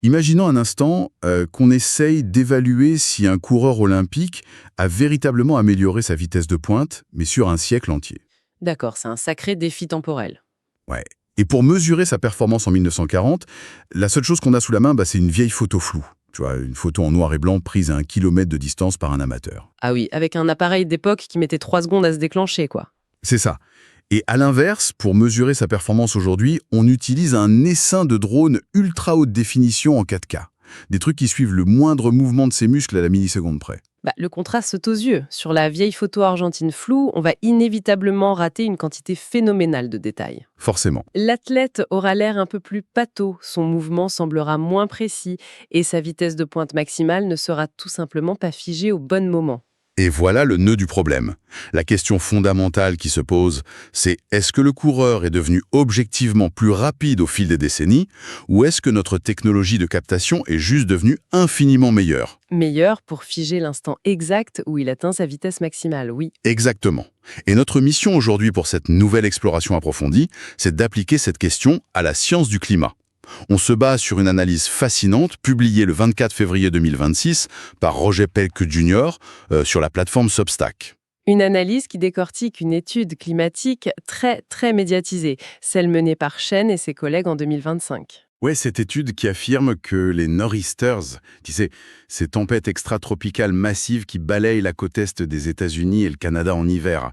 Imaginons un instant qu'on essaye d'évaluer si un coureur olympique a véritablement amélioré sa vitesse de pointe, mais sur un siècle entier. D'accord, c'est un sacré défi temporel. Ouais. Et pour mesurer sa performance en 1940, la seule chose qu'on a sous la main, c'est une vieille photo floue. Tu vois, une photo en noir et blanc prise à 1 kilomètre de distance par un amateur. Ah oui, avec un appareil d'époque qui mettait 3 secondes à se déclencher, quoi. C'est ça. Et à l'inverse, pour mesurer sa performance aujourd'hui, on utilise un essaim de drone ultra haute définition en 4K. Des trucs qui suivent le moindre mouvement de ses muscles à la milliseconde près. Le contraste saute aux yeux. Sur la vieille photo argentine floue, on va inévitablement rater une quantité phénoménale de détails. Forcément. L'athlète aura l'air un peu plus pâteau, son mouvement semblera moins précis et sa vitesse de pointe maximale ne sera tout simplement pas figée au bon moment. Et voilà le nœud du problème. La question fondamentale qui se pose, c'est est-ce que le coureur est devenu objectivement plus rapide au fil des décennies, ou est-ce que notre technologie de captation est juste devenue infiniment meilleure? Meilleur pour figer l'instant exact où il atteint sa vitesse maximale, oui. Exactement. Et notre mission aujourd'hui pour cette nouvelle exploration approfondie, c'est d'appliquer cette question à la science du climat. On se base sur une analyse fascinante publiée le 24 février 2026 par Roger Pelk Jr. Sur la plateforme Substack. Une analyse qui décortique une étude climatique très, très médiatisée, celle menée par Chen et ses collègues en 2025. Ouais, cette étude qui affirme que les nor'easters, tu sais, ces tempêtes extratropicales massives qui balayent la côte est des États-Unis et le Canada en hiver,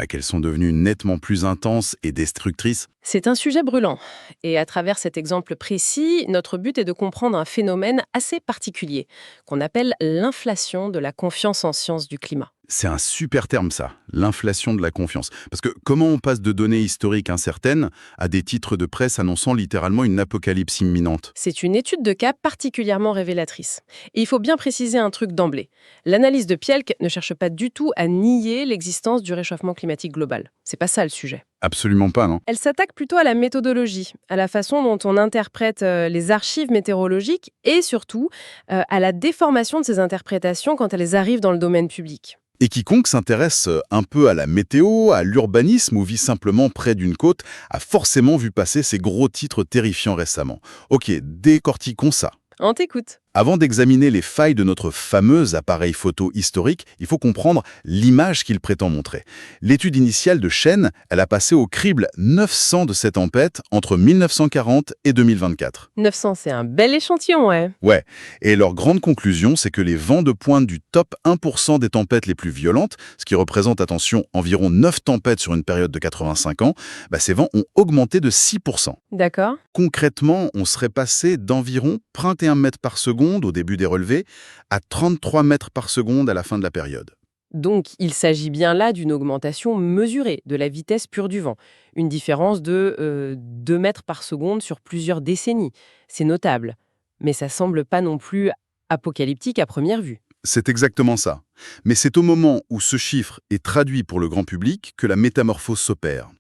qu'elles sont devenues nettement plus intenses et destructrices. C'est un sujet brûlant. Et à travers cet exemple précis, notre but est de comprendre un phénomène assez particulier, qu'on appelle l'inflation de la confiance en sciences du climat. C'est un super terme ça, l'inflation de la confiance. Parce que comment on passe de données historiques incertaines à des titres de presse annonçant littéralement une apocalypse imminente? C'est une étude de cas particulièrement révélatrice. Et il faut bien préciser un truc d'emblée. L'analyse de Pielk ne cherche pas du tout à nier l'existence du réchauffement climatique global. C'est pas ça le sujet. Absolument pas, non? Elle s'attaque plutôt à la méthodologie, à la façon dont on interprète les archives météorologiques et surtout à la déformation de ces interprétations quand elles arrivent dans le domaine public. Et quiconque s'intéresse un peu à la météo, à l'urbanisme ou vit simplement près d'une côte, a forcément vu passer ces gros titres terrifiants récemment. Ok, décortiquons ça. On t'écoute. Avant d'examiner les failles de notre fameux appareil photo historique, il faut comprendre l'image qu'il prétend montrer. L'étude initiale de Chen, elle a passé au crible 900 de ces tempêtes entre 1940 et 2024. 900, c'est un bel échantillon, ouais. Ouais, et leur grande conclusion, c'est que les vents de pointe du top 1% des tempêtes les plus violentes, ce qui représente, attention, environ 9 tempêtes sur une période de 85 ans, ces vents ont augmenté de 6%. D'accord. Concrètement, on serait passé d'environ 21 mètres par seconde au début des relevés à 33 mètres par seconde à la fin de la période. Donc, il s'agit bien là d'une augmentation mesurée de la vitesse pure du vent. Une différence de 2 mètres par seconde sur plusieurs décennies. C'est notable. Mais ça semble pas non plus apocalyptique à première vue. C'est exactement ça. Mais c'est au moment où ce chiffre est traduit pour le grand public que la métamorphose s'opère.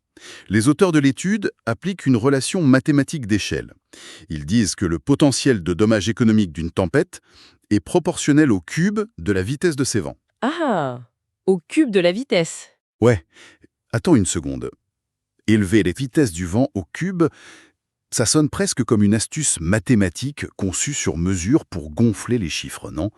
Les auteurs de l'étude appliquent une relation mathématique d'échelle. Ils disent que le potentiel de dommage économique d'une tempête est proportionnel au cube de la vitesse de ses vents. Ah, au cube de la vitesse. Ouais, attends une seconde. Élever les vitesses du vent au cube, ça sonne presque comme une astuce mathématique conçue sur mesure pour gonfler les chiffres, non?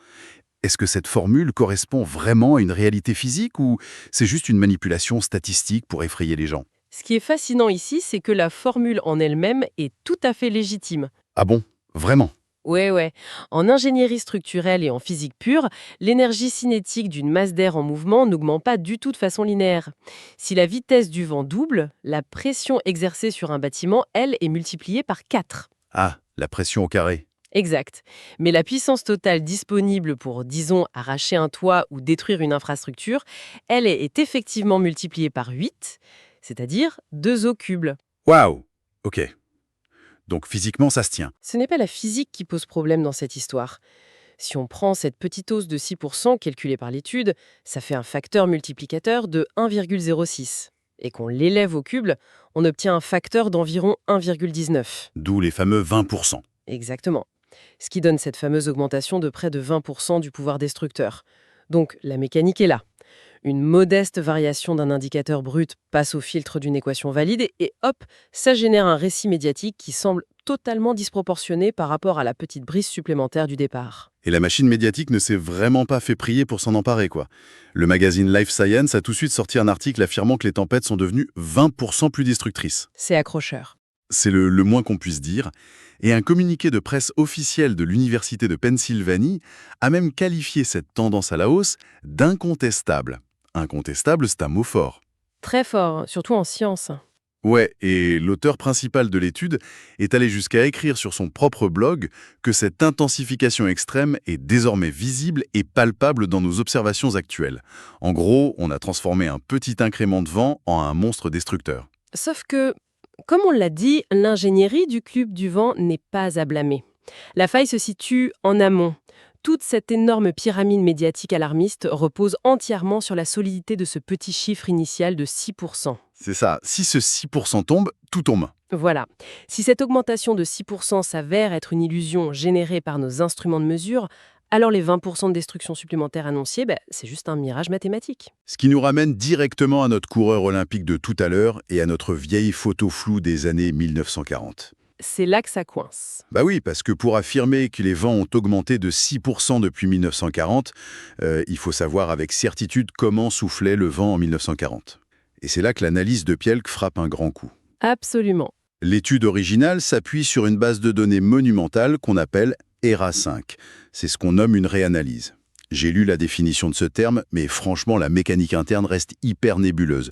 Est-ce que cette formule correspond vraiment à une réalité physique ou c'est juste une manipulation statistique pour effrayer les gens? Ce qui est fascinant ici, c'est que la formule en elle-même est tout à fait légitime. Ah bon? Vraiment? Ouais. En ingénierie structurelle et en physique pure, l'énergie cinétique d'une masse d'air en mouvement n'augmente pas du tout de façon linéaire. Si la vitesse du vent double, la pression exercée sur un bâtiment, elle, est multipliée par 4. Ah, la pression au carré. Exact. Mais la puissance totale disponible pour, disons, arracher un toit ou détruire une infrastructure, elle est effectivement multipliée par 8, c'est-à-dire 2 au cube. Waouh! Ok. Donc physiquement, ça se tient. Ce n'est pas la physique qui pose problème dans cette histoire. Si on prend cette petite hausse de 6% calculée par l'étude, ça fait un facteur multiplicateur de 1,06. Et qu'on l'élève au cube, on obtient un facteur d'environ 1,19. D'où les fameux 20%. Exactement. Ce qui donne cette fameuse augmentation de près de 20% du pouvoir destructeur. Donc la mécanique est là. Une modeste variation d'un indicateur brut passe au filtre d'une équation valide et hop, ça génère un récit médiatique qui semble totalement disproportionné par rapport à la petite brise supplémentaire du départ. Et la machine médiatique ne s'est vraiment pas fait prier pour s'en emparer, quoi. Le magazine Life Science a tout de suite sorti un article affirmant que les tempêtes sont devenues 20% plus destructrices. C'est accrocheur. C'est le moins qu'on puisse dire. Et un communiqué de presse officiel de l'Université de Pennsylvanie a même qualifié cette tendance à la hausse d'incontestable. Incontestable, c'est un mot fort. Très fort, surtout en sciences. Ouais, et l'auteur principal de l'étude est allé jusqu'à écrire sur son propre blog que cette intensification extrême est désormais visible et palpable dans nos observations actuelles. En gros, on a transformé un petit incrément de vent en un monstre destructeur. Sauf que, comme on l'a dit, l'ingénierie du Club du Vent n'est pas à blâmer. La faille se situe en amont. Toute cette énorme pyramide médiatique alarmiste repose entièrement sur la solidité de ce petit chiffre initial de 6%. C'est ça, si ce 6% tombe, tout tombe. Voilà. Si cette augmentation de 6% s'avère être une illusion générée par nos instruments de mesure, alors les 20% de destruction supplémentaire annoncés, c'est juste un mirage mathématique. Ce qui nous ramène directement à notre coureur olympique de tout à l'heure et à notre vieille photo floue des années 1940. C'est là que ça coince. Bah oui, parce que pour affirmer que les vents ont augmenté de 6% depuis 1940, il faut savoir avec certitude comment soufflait le vent en 1940. Et c'est là que l'analyse de Pielck frappe un grand coup. Absolument. L'étude originale s'appuie sur une base de données monumentale qu'on appelle ERA5. C'est ce qu'on nomme une réanalyse. J'ai lu la définition de ce terme, mais franchement, la mécanique interne reste hyper nébuleuse.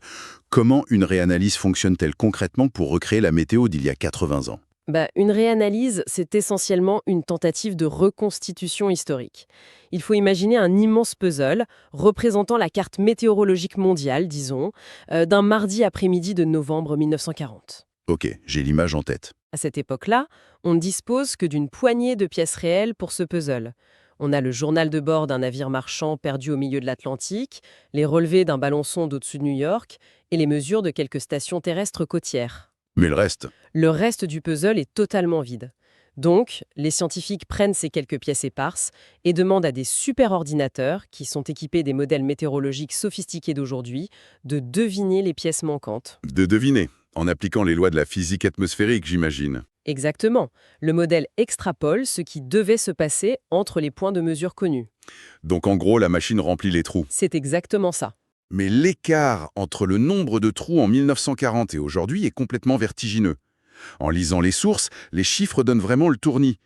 Comment une réanalyse fonctionne-t-elle concrètement pour recréer la météo d'il y a 80 ans ? Une réanalyse, c'est essentiellement une tentative de reconstitution historique. Il faut imaginer un immense puzzle représentant la carte météorologique mondiale, disons, d'un mardi après-midi de novembre 1940. Ok, j'ai l'image en tête. À cette époque-là, on ne dispose que d'une poignée de pièces réelles pour ce puzzle. On a le journal de bord d'un navire marchand perdu au milieu de l'Atlantique, les relevés d'un ballon sonde au-dessus de New York et les mesures de quelques stations terrestres côtières. Mais le reste ? Le reste du puzzle est totalement vide. Donc, les scientifiques prennent ces quelques pièces éparses et demandent à des superordinateurs, qui sont équipés des modèles météorologiques sophistiqués d'aujourd'hui, de deviner les pièces manquantes. De deviner, en appliquant les lois de la physique atmosphérique, j'imagine. Exactement. Le modèle extrapole ce qui devait se passer entre les points de mesure connus. Donc en gros, la machine remplit les trous. C'est exactement ça. Mais l'écart entre le nombre de trous en 1940 et aujourd'hui est complètement vertigineux. En lisant les sources, les chiffres donnent vraiment le tournis.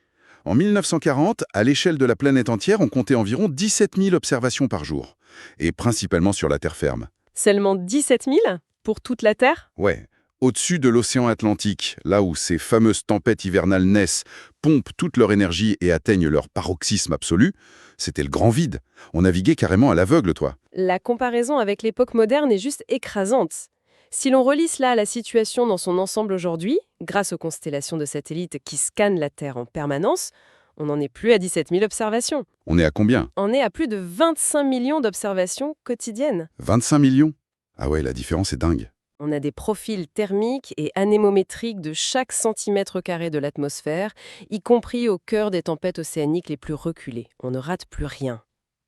En 1940, à l'échelle de la planète entière, on comptait environ 17 000 observations par jour, et principalement sur la terre ferme. Seulement 17 000 pour toute la Terre ? Ouais, au-dessus de l'océan Atlantique, là où ces fameuses tempêtes hivernales naissent, pompent toute leur énergie et atteignent leur paroxysme absolu, c'était le grand vide. On naviguait carrément à l'aveugle, toi. La comparaison avec l'époque moderne est juste écrasante. Si l'on relie cela à la situation dans son ensemble aujourd'hui, grâce aux constellations de satellites qui scannent la Terre en permanence, on n'en est plus à 17 000 observations. On est à combien ? On est à plus de 25 millions d'observations quotidiennes. 25 millions ? Ah ouais, la différence est dingue. On a des profils thermiques et anémométriques de chaque centimètre carré de l'atmosphère, y compris au cœur des tempêtes océaniques les plus reculées. On ne rate plus rien.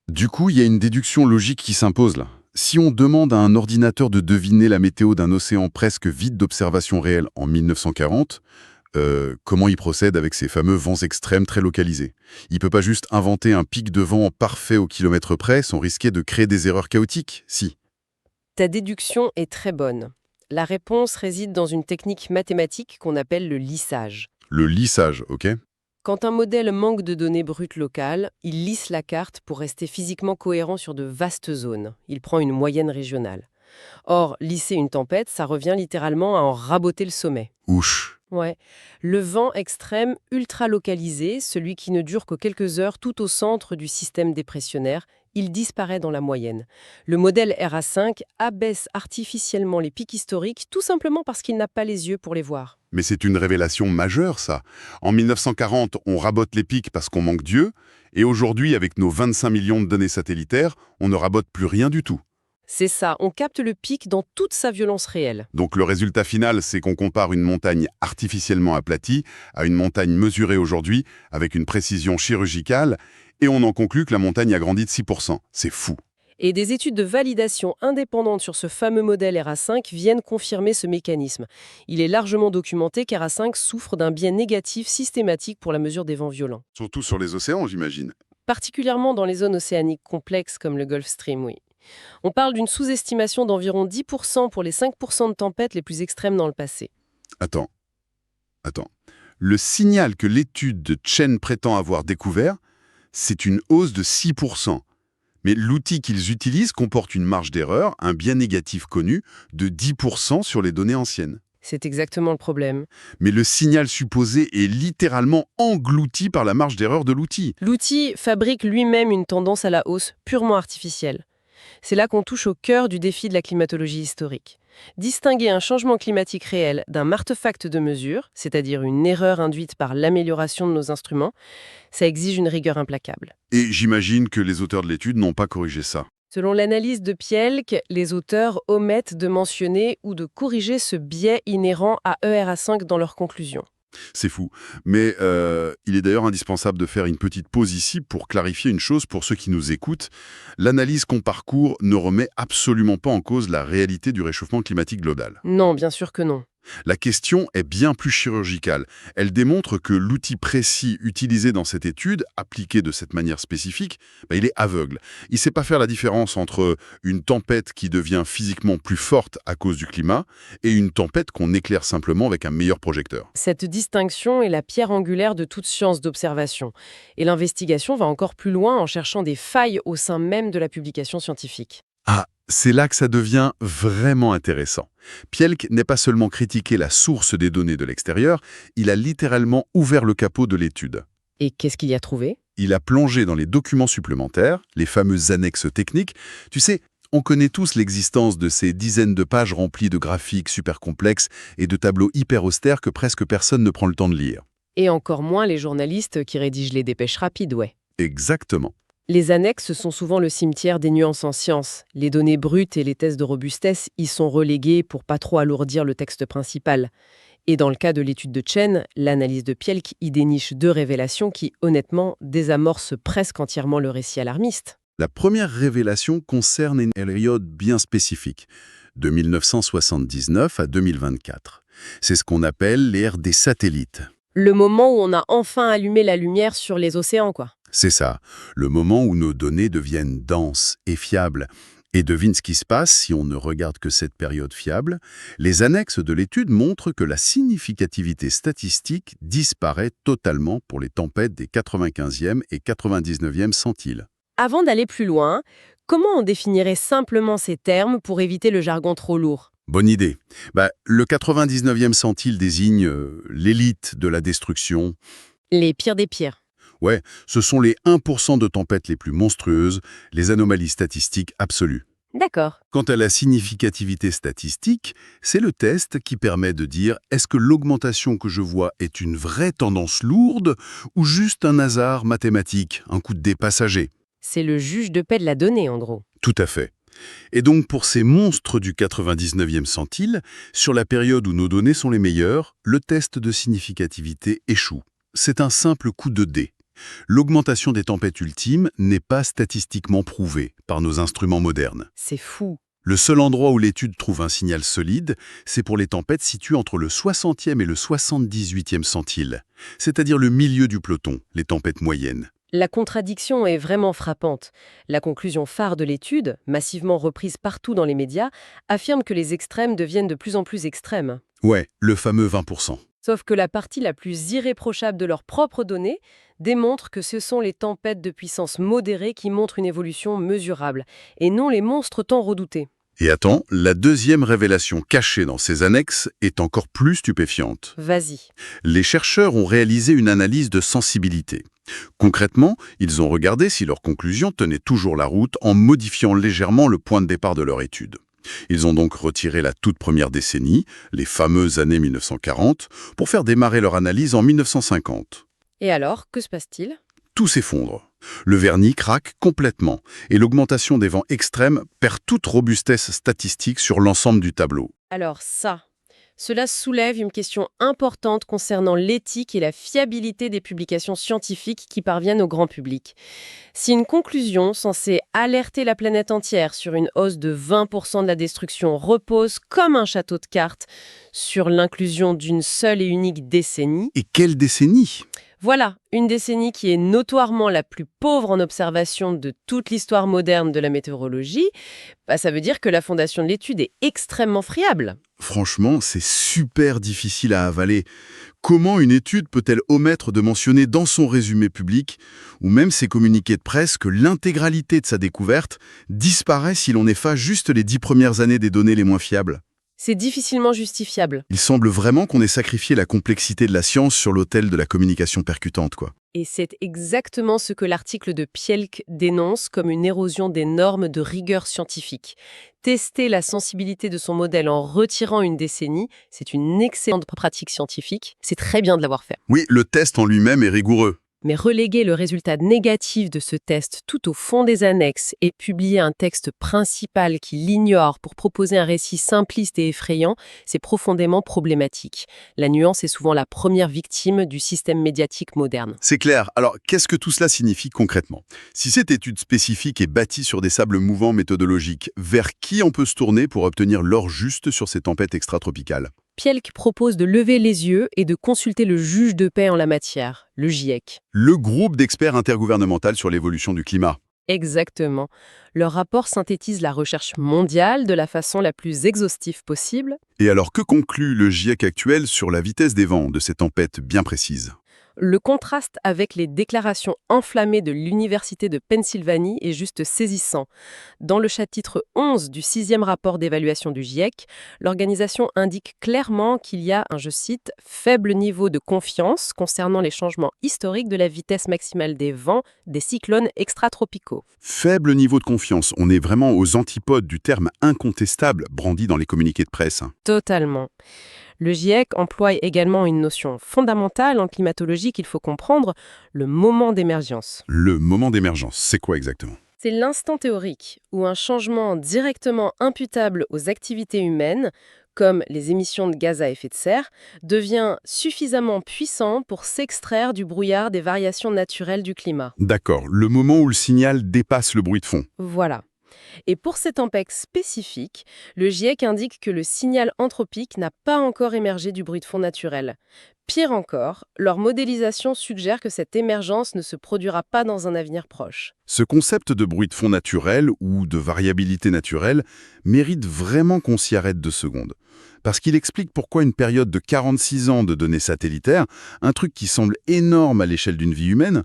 Du coup, il y a une déduction logique qui s'impose là. Si on demande à un ordinateur de deviner la météo d'un océan presque vide d'observations réelles en 1940, comment il procède avec ces fameux vents extrêmes très localisés? Il peut pas juste inventer un pic de vent parfait au kilomètre près sans risquer de créer des erreurs chaotiques? Si. Ta déduction est très bonne. La réponse réside dans une technique mathématique qu'on appelle le lissage. Le lissage, ok? Quand un modèle manque de données brutes locales, il lisse la carte pour rester physiquement cohérent sur de vastes zones. Il prend une moyenne régionale. Or, lisser une tempête, ça revient littéralement à en raboter le sommet. Ouch. Ouais. Le vent extrême ultra localisé, celui qui ne dure que quelques heures tout au centre du système dépressionnaire, il disparaît dans la moyenne. Le modèle RA5 abaisse artificiellement les pics historiques tout simplement parce qu'il n'a pas les yeux pour les voir. Mais c'est une révélation majeure, ça. En 1940, on rabote les pics parce qu'on manque d'yeux, et aujourd'hui, avec nos 25 millions de données satellitaires, on ne rabote plus rien du tout. C'est ça, on capte le pic dans toute sa violence réelle. Donc le résultat final, c'est qu'on compare une montagne artificiellement aplatie à une montagne mesurée aujourd'hui avec une précision chirurgicale, et on en conclut que la montagne a grandi de 6%. C'est fou. Et des études de validation indépendantes sur ce fameux modèle RA5 viennent confirmer ce mécanisme. Il est largement documenté qu'RA5 souffre d'un biais négatif systématique pour la mesure des vents violents. Surtout sur les océans, j'imagine. Particulièrement dans les zones océaniques complexes comme le Gulf Stream, oui. On parle d'une sous-estimation d'environ 10% pour les 5% de tempêtes les plus extrêmes dans le passé. Attends. Le signal que l'étude de Chen prétend avoir découvert, c'est une hausse de 6%. Mais l'outil qu'ils utilisent comporte une marge d'erreur, un biais négatif connu, de 10% sur les données anciennes. C'est exactement le problème. Mais le signal supposé est littéralement englouti par la marge d'erreur de l'outil. L'outil fabrique lui-même une tendance à la hausse purement artificielle. C'est là qu'on touche au cœur du défi de la climatologie historique. Distinguer un changement climatique réel d'un artefact de mesure, c'est-à-dire une erreur induite par l'amélioration de nos instruments, ça exige une rigueur implacable. Et j'imagine que les auteurs de l'étude n'ont pas corrigé ça. Selon l'analyse de Pielk, les auteurs omettent de mentionner ou de corriger ce biais inhérent à ERA5 dans leurs conclusions. C'est fou. Mais il est d'ailleurs indispensable de faire une petite pause ici pour clarifier une chose pour ceux qui nous écoutent. L'analyse qu'on parcourt ne remet absolument pas en cause la réalité du réchauffement climatique global. Non, bien sûr que non. La question est bien plus chirurgicale. Elle démontre que l'outil précis utilisé dans cette étude, appliqué de cette manière spécifique, il est aveugle. Il ne sait pas faire la différence entre une tempête qui devient physiquement plus forte à cause du climat et une tempête qu'on éclaire simplement avec un meilleur projecteur. Cette distinction est la pierre angulaire de toute science d'observation. Et l'investigation va encore plus loin en cherchant des failles au sein même de la publication scientifique. Ah, c'est là que ça devient vraiment intéressant. Pielk n'est pas seulement critiqué la source des données de l'extérieur, il a littéralement ouvert le capot de l'étude. Et qu'est-ce qu'il y a trouvé ? Il a plongé dans les documents supplémentaires, les fameuses annexes techniques. Tu sais, on connaît tous l'existence de ces dizaines de pages remplies de graphiques super complexes et de tableaux hyper austères que presque personne ne prend le temps de lire. Et encore moins les journalistes qui rédigent les dépêches rapides, ouais. Exactement. Les annexes sont souvent le cimetière des nuances en sciences. Les données brutes et les tests de robustesse y sont relégués pour pas trop alourdir le texte principal. Et dans le cas de l'étude de Chen, l'analyse de Pielk y déniche 2 révélations qui, honnêtement, désamorcent presque entièrement le récit alarmiste. La première révélation concerne une période bien spécifique, de 1979 à 2024. C'est ce qu'on appelle l'ère des satellites. Le moment où on a enfin allumé la lumière sur les océans, quoi. C'est ça, le moment où nos données deviennent denses et fiables. Et devine ce qui se passe si on ne regarde que cette période fiable. Les annexes de l'étude montrent que la significativité statistique disparaît totalement pour les tempêtes des 95e et 99e centiles. Avant d'aller plus loin, comment on définirait simplement ces termes pour éviter le jargon trop lourd ? Bonne idée. Le 99e centile désigne l'élite de la destruction. Les pires des pires. Ouais, ce sont les 1% de tempêtes les plus monstrueuses, les anomalies statistiques absolues. D'accord. Quant à la significativité statistique, c'est le test qui permet de dire est-ce que l'augmentation que je vois est une vraie tendance lourde ou juste un hasard mathématique, un coup de dé passager. C'est le juge de paix de la donnée, en gros. Tout à fait. Et donc pour ces monstres du 99e centile, sur la période où nos données sont les meilleures, le test de significativité échoue. C'est un simple coup de dé. L'augmentation des tempêtes ultimes n'est pas statistiquement prouvée par nos instruments modernes. C'est fou. Le seul endroit où l'étude trouve un signal solide, c'est pour les tempêtes situées entre le 60e et le 78e centile, c'est-à-dire le milieu du peloton, les tempêtes moyennes. La contradiction est vraiment frappante. La conclusion phare de l'étude, massivement reprise partout dans les médias, affirme que les extrêmes deviennent de plus en plus extrêmes. Ouais, le fameux 20%. Sauf que la partie la plus irréprochable de leurs propres données démontre que ce sont les tempêtes de puissance modérée qui montrent une évolution mesurable, et non les monstres tant redoutés. Et attends, la deuxième révélation cachée dans ces annexes est encore plus stupéfiante. Vas-y. Les chercheurs ont réalisé une analyse de sensibilité. Concrètement, ils ont regardé si leurs conclusions tenaient toujours la route en modifiant légèrement le point de départ de leur étude. Ils ont donc retiré la toute première décennie, les fameuses années 1940, pour faire démarrer leur analyse en 1950. Et alors, que se passe-t-il ? Tout s'effondre. Le vernis craque complètement et l'augmentation des vents extrêmes perd toute robustesse statistique sur l'ensemble du tableau. Alors ça, Cela soulève une question importante concernant l'éthique et la fiabilité des publications scientifiques qui parviennent au grand public. Si une conclusion censée alerter la planète entière sur une hausse de 20% de la destruction repose comme un château de cartes sur l'inclusion d'une seule et unique décennie, Et quelle décennie? voilà, une décennie qui est notoirement la plus pauvre en observation de toute l'histoire moderne de la météorologie, ça veut dire que la fondation de l'étude est extrêmement friable. Franchement, c'est super difficile à avaler. Comment une étude peut-elle omettre de mentionner dans son résumé public, ou même ses communiqués de presse, que l'intégralité de sa découverte disparaît si l'on efface juste les 10 premières années des données les moins fiables? C'est difficilement justifiable. Il semble vraiment qu'on ait sacrifié la complexité de la science sur l'autel de la communication percutante, quoi. Et c'est exactement ce que l'article de Pielk dénonce comme une érosion des normes de rigueur scientifique. Tester la sensibilité de son modèle en retirant une décennie, c'est une excellente pratique scientifique. C'est très bien de l'avoir fait. Oui, le test en lui-même est rigoureux. Mais reléguer le résultat négatif de ce test tout au fond des annexes et publier un texte principal qui l'ignore pour proposer un récit simpliste et effrayant, c'est profondément problématique. La nuance est souvent la première victime du système médiatique moderne. C'est clair. Alors, qu'est-ce que tout cela signifie concrètement? Si cette étude spécifique est bâtie sur des sables mouvants méthodologiques, vers qui on peut se tourner pour obtenir l'heure juste sur ces tempêtes extratropicales? Pielk propose de lever les yeux et de consulter le juge de paix en la matière, le GIEC. Le groupe d'experts intergouvernemental sur l'évolution du climat. Exactement. Leur rapport synthétise la recherche mondiale de la façon la plus exhaustive possible. Et alors, que conclut le GIEC actuel sur la vitesse des vents de ces tempêtes bien précises? Le contraste avec les déclarations enflammées de l'Université de Pennsylvanie est juste saisissant. Dans le chapitre 11 du 6e rapport d'évaluation du GIEC, l'organisation indique clairement qu'il y a un, je cite, « faible niveau de confiance concernant les changements historiques de la vitesse maximale des vents des cyclones extratropicaux ». Faible niveau de confiance, on est vraiment aux antipodes du terme incontestable brandi dans les communiqués de presse. Totalement. Le GIEC emploie également une notion fondamentale en climatologie qu'il faut comprendre, le moment d'émergence. Le moment d'émergence, c'est quoi exactement? C'est l'instant théorique où un changement directement imputable aux activités humaines, comme les émissions de gaz à effet de serre, devient suffisamment puissant pour s'extraire du brouillard des variations naturelles du climat. D'accord, le moment où le signal dépasse le bruit de fond. Voilà. Et pour ces tempêtes spécifiques, le GIEC indique que le signal anthropique n'a pas encore émergé du bruit de fond naturel. Pire encore, leur modélisation suggère que cette émergence ne se produira pas dans un avenir proche. Ce concept de bruit de fond naturel ou de variabilité naturelle mérite vraiment qu'on s'y arrête 2 secondes. Parce qu'il explique pourquoi une période de 46 ans de données satellitaires, un truc qui semble énorme à l'échelle d'une vie humaine,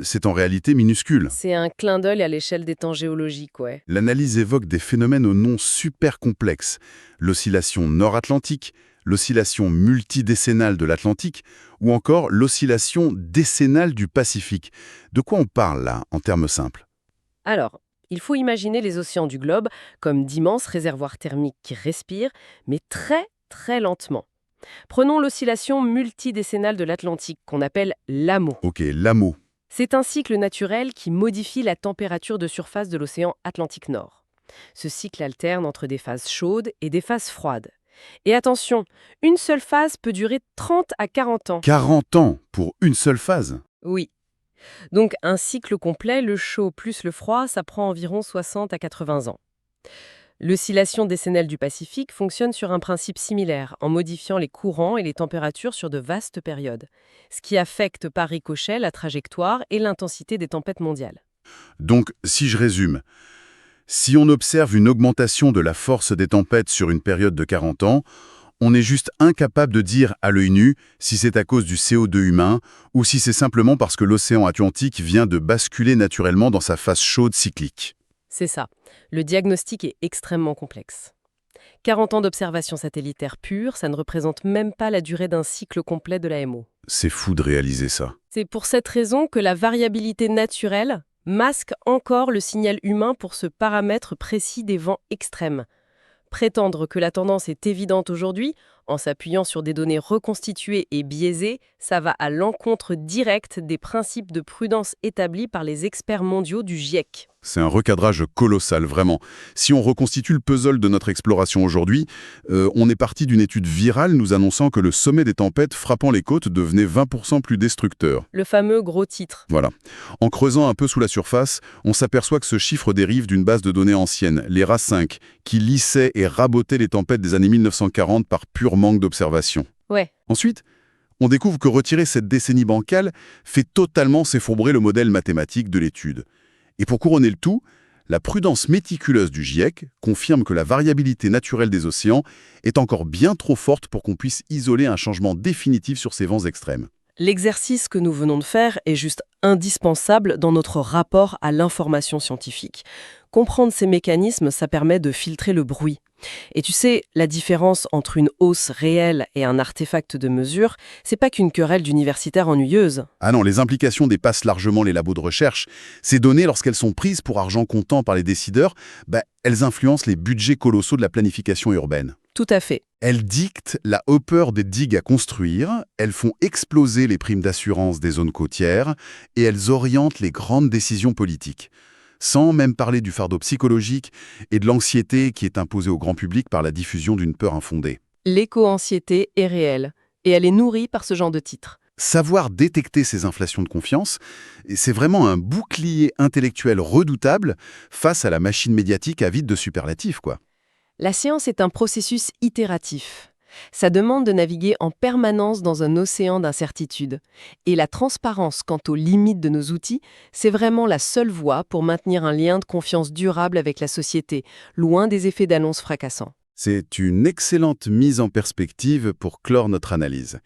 c'est en réalité minuscule. C'est un clin d'œil à l'échelle des temps géologiques, ouais. L'analyse évoque des phénomènes aux noms super complexes. L'oscillation nord-atlantique, l'oscillation multidécennale de l'Atlantique ou encore l'oscillation décennale du Pacifique. De quoi on parle là, en termes simples? Alors, il faut imaginer les océans du globe comme d'immenses réservoirs thermiques qui respirent, mais très, très lentement. Prenons l'oscillation multidécennale de l'Atlantique, qu'on appelle l'AMO. Ok, l'AMO. C'est un cycle naturel qui modifie la température de surface de l'océan Atlantique Nord. Ce cycle alterne entre des phases chaudes et des phases froides. Et attention, une seule phase peut durer 30 à 40 ans. 40 ans pour une seule phase? Oui. Donc un cycle complet, le chaud plus le froid, ça prend environ 60 à 80 ans. L'oscillation décennale du Pacifique fonctionne sur un principe similaire, en modifiant les courants et les températures sur de vastes périodes, ce qui affecte par ricochet la trajectoire et l'intensité des tempêtes mondiales. Donc, si je résume, si on observe une augmentation de la force des tempêtes sur une période de 40 ans, on est juste incapable de dire à l'œil nu si c'est à cause du CO2 humain ou si c'est simplement parce que l'océan Atlantique vient de basculer naturellement dans sa phase chaude cyclique. C'est ça. Le diagnostic est extrêmement complexe. 40 ans d'observation satellitaire pure, ça ne représente même pas la durée d'un cycle complet de l'AMO. C'est fou de réaliser ça. C'est pour cette raison que la variabilité naturelle masque encore le signal humain pour ce paramètre précis des vents extrêmes. Prétendre que la tendance est évidente aujourd'hui, en s'appuyant sur des données reconstituées et biaisées, ça va à l'encontre directe des principes de prudence établis par les experts mondiaux du GIEC. C'est un recadrage colossal, vraiment. Si on reconstitue le puzzle de notre exploration aujourd'hui, on est parti d'une étude virale nous annonçant que le sommet des tempêtes frappant les côtes devenait 20% plus destructeur. Le fameux gros titre. Voilà. En creusant un peu sous la surface, on s'aperçoit que ce chiffre dérive d'une base de données ancienne, l'ERA5, qui lissait et rabotait les tempêtes des années 1940 par pur manque d'observation. Ouais. Ensuite, on découvre que retirer cette décennie bancale fait totalement s'effondrer le modèle mathématique de l'étude. Et pour couronner le tout, la prudence méticuleuse du GIEC confirme que la variabilité naturelle des océans est encore bien trop forte pour qu'on puisse isoler un changement définitif sur ces vents extrêmes. L'exercice que nous venons de faire est juste indispensable dans notre rapport à l'information scientifique. Comprendre ces mécanismes, ça permet de filtrer le bruit. Et tu sais, la différence entre une hausse réelle et un artefact de mesure, c'est pas qu'une querelle d'universitaires ennuyeuse. Ah non, les implications dépassent largement les labos de recherche. Ces données, lorsqu'elles sont prises pour argent comptant par les décideurs, elles influencent les budgets colossaux de la planification urbaine. Tout à fait. Elles dictent la hauteur des digues à construire, elles font exploser les primes d'assurance des zones côtières et elles orientent les grandes décisions politiques. Sans même parler du fardeau psychologique et de l'anxiété qui est imposée au grand public par la diffusion d'une peur infondée. L'éco-anxiété est réelle, et elle est nourrie par ce genre de titres. Savoir détecter ces inflations de confiance, c'est vraiment un bouclier intellectuel redoutable face à la machine médiatique avide de superlatifs, quoi. La science est un processus itératif. Ça demande de naviguer en permanence dans un océan d'incertitudes. Et la transparence quant aux limites de nos outils, c'est vraiment la seule voie pour maintenir un lien de confiance durable avec la société, loin des effets d'annonce fracassants. C'est une excellente mise en perspective pour clore notre analyse.